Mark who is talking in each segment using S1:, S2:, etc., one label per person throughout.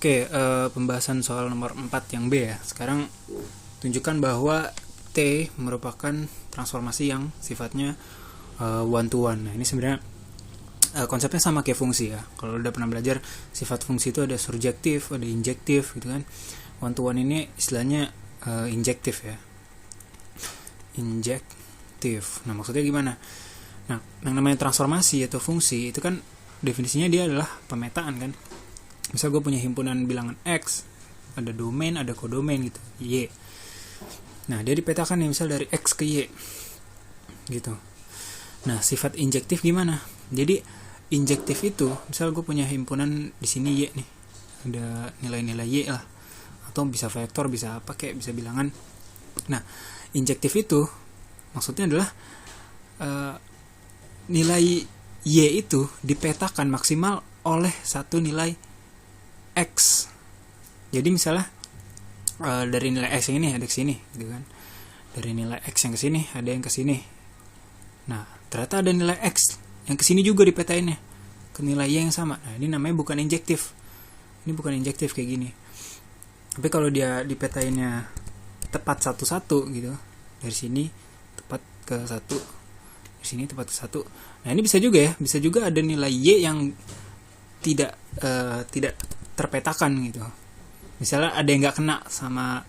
S1: Oke, pembahasan soal nomor 4 yang B ya. Sekarang tunjukkan bahwa T merupakan transformasi yang sifatnya one to one. Nah, ini sebenarnya konsepnya sama kayak fungsi ya. Kalau udah pernah belajar, sifat fungsi itu ada surjektif, ada injektif gitu kan. One to one ini istilahnya injektif ya. Injektif. Nah, maksudnya gimana? Nah, yang namanya transformasi atau fungsi itu kan definisinya dia adalah pemetaan kan. Misal gue punya himpunan bilangan X, ada domain, ada kodomain gitu, Y. Nah, dia dipetakan nih misal dari X ke Y gitu. Nah, sifat injektif gimana? Jadi injektif itu, misal gue punya himpunan di sini Y nih, ada nilai-nilai Y lah, atau bisa vektor, bisa apa kayak, bisa bilangan. Nah, injektif itu maksudnya adalah nilai Y itu dipetakan maksimal oleh satu nilai X. Jadi misalnya dari nilai X yang ini ada ke sini gitu kan. Dari nilai X yang ke sini ada yang ke sini. Nah, ternyata ada nilai X yang ke sini juga dipetainnya ke nilai Y yang sama. Nah, ini namanya bukan injektif. Ini bukan injektif kayak gini. Tapi kalau dia dipetainnya tepat satu-satu gitu. Dari sini tepat ke satu, dari sini tepat ke satu. Nah, ini bisa juga ya, bisa juga ada nilai Y yang tidak terpetakan gitu. Misalnya ada yang nggak kena sama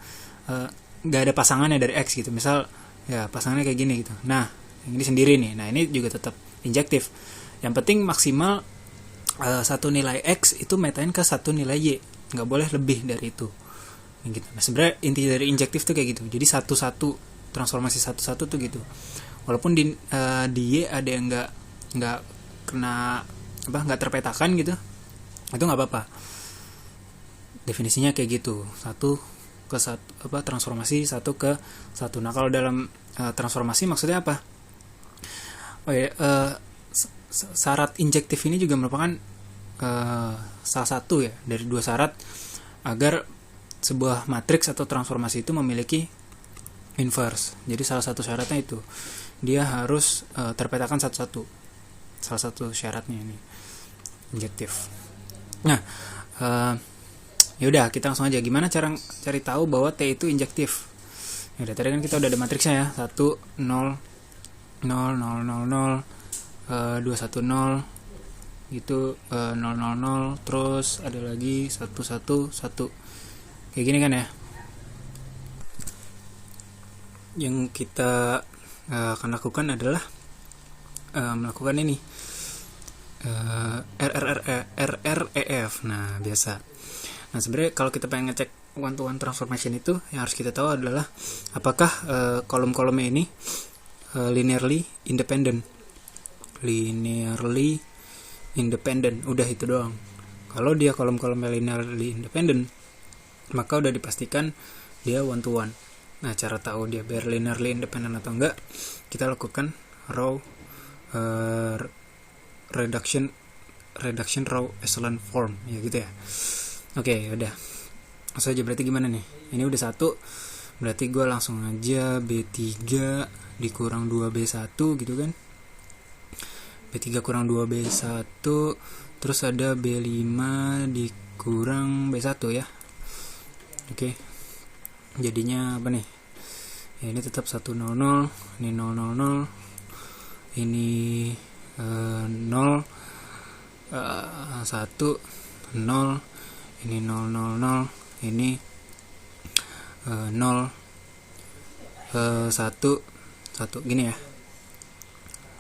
S1: nggak ada pasangannya dari X gitu. Misal ya pasangannya kayak gini gitu. Nah, yang ini sendiri nih. Nah, ini juga tetap injektif. Yang penting maksimal satu nilai X itu metain ke satu nilai Y. Nggak boleh lebih dari itu. Gitu. Nah, sebenarnya inti dari injektif tuh kayak gitu. Jadi satu-satu, transformasi satu-satu tuh gitu. Walaupun di Y ada yang nggak kena nggak terpetakan gitu, itu nggak apa-apa. Definisinya kayak gitu, satu ke satu, transformasi satu ke satu. Nah, kalau dalam transformasi maksudnya apa? Syarat injektif ini juga merupakan salah satu ya dari dua syarat agar sebuah matriks atau transformasi itu memiliki inverse. Jadi salah satu syaratnya itu dia harus terpetakan satu-satu. Salah satu syaratnya ini injektif. Nah, yaudah kita langsung aja. Gimana cara cari tahu bahwa T itu injektif? Yaudah, tadi kan kita udah ada matriksnya ya. 1, 0, 0, 0, 0, 0, 2, 1, 0 gitu, 0, 0, 0, terus ada lagi 1, 1, 1 kayak gini kan ya. Yang kita akan lakukan adalah melakukan ini RREF. Nah, biasa. Nah, sebenarnya kalau kita pengen ngecek one to one transformation itu, yang harus kita tahu adalah apakah kolom-kolomnya ini linearly independent. Udah itu doang. Kalau dia kolom-kolomnya linearly independent, maka udah dipastikan dia one to one. Nah, cara tahu dia biar linearly independent atau enggak, kita lakukan row reduction row echelon form ya gitu ya. Oke, udah. Langsung aja, berarti gimana nih? Ini udah 1, berarti gue langsung aja B3 dikurang 2B1 gitu kan. B3 kurang 2B1, terus ada B5 dikurang B1 ya. Oke. Jadinya apa nih? Ya, ini tetap 100, ini 000, ini 0, 1, 0, ini 000, ini 0, 1, 1 gini ya.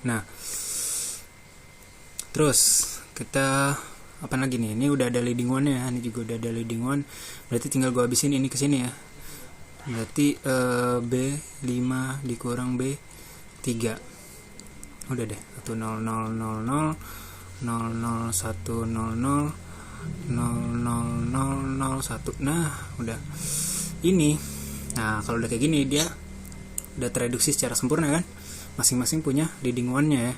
S1: Nah, terus kita apa lagi nih? Ini udah ada leading one ya. Ini juga udah ada leading one. Berarti tinggal gue habisin ini ke sini ya. Berarti B5 dikurang B3. Udah deh. 1 0 0 0 0 0 0 1 0 0 0 0 0 0 1. Nah, udah. Ini. Nah, kalau udah kayak gini dia udah tereduksi secara sempurna kan? Masing-masing punya leading one-nya ya.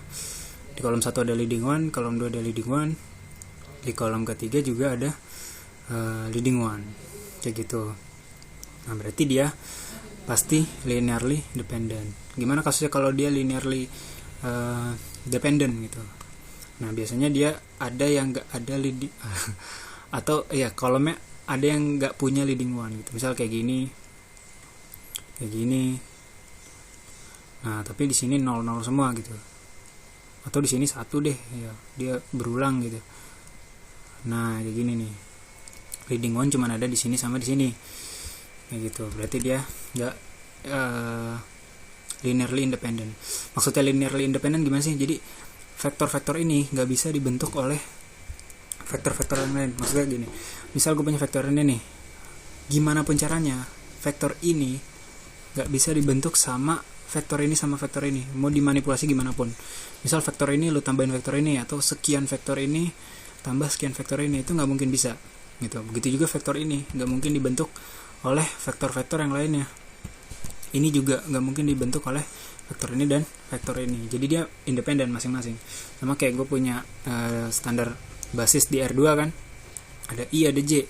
S1: Di kolom 1 ada leading one, kolom 2 ada leading one, di kolom ketiga juga ada leading one, kayak gitu. Nah, berarti dia pasti linearly dependent. Gimana kasusnya kalau dia linearly dependent gitu? Nah, biasanya dia ada yang nggak ada leading atau ya kolomnya ada yang nggak punya leading one gitu, misal kayak gini. Nah tapi di sini 0 semua gitu, atau di sini 1 deh ya, dia berulang gitu. Nah kayak gini nih, leading one cuma ada di sini sama di sini kayak gitu, berarti dia nggak linearly independent. Maksudnya linearly independent gimana sih? Jadi vektor-vektor ini nggak bisa dibentuk oleh vektor-vektor yang lain. Maksudnya gini, misal gue punya vektor ini nih, gimana pun caranya vektor ini nggak bisa dibentuk sama vektor ini sama vektor ini, mau dimanipulasi gimana pun. Misal vektor ini lu tambahin vektor ini, atau sekian vektor ini tambah sekian vektor ini, itu nggak mungkin bisa gitu. Begitu juga vektor ini nggak mungkin dibentuk oleh vektor-vektor yang lainnya. Ini juga nggak mungkin dibentuk oleh vektor ini dan vektor ini. Jadi dia independen masing-masing. Sama kayak gue punya standar basis di R2 kan, ada I, ada J,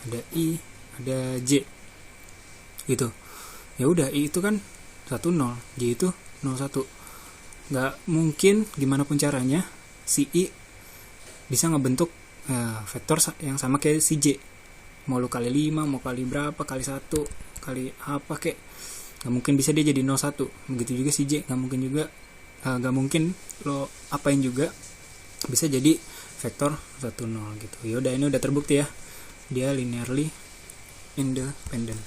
S1: ada I, ada J gitu. Ya udah, I itu kan 1 0, J itu 0 1. Nggak mungkin gimana pun caranya si I bisa ngebentuk vektor yang sama kayak si J. Mau lu kali 5, mau kali berapa, kali 1, kali apa kek, nggak mungkin bisa dia jadi 01. Begitu juga si J, nggak mungkin lo apain juga bisa jadi vektor 1 0 gitu. Yaudah, ini udah terbukti ya, dia linearly independent.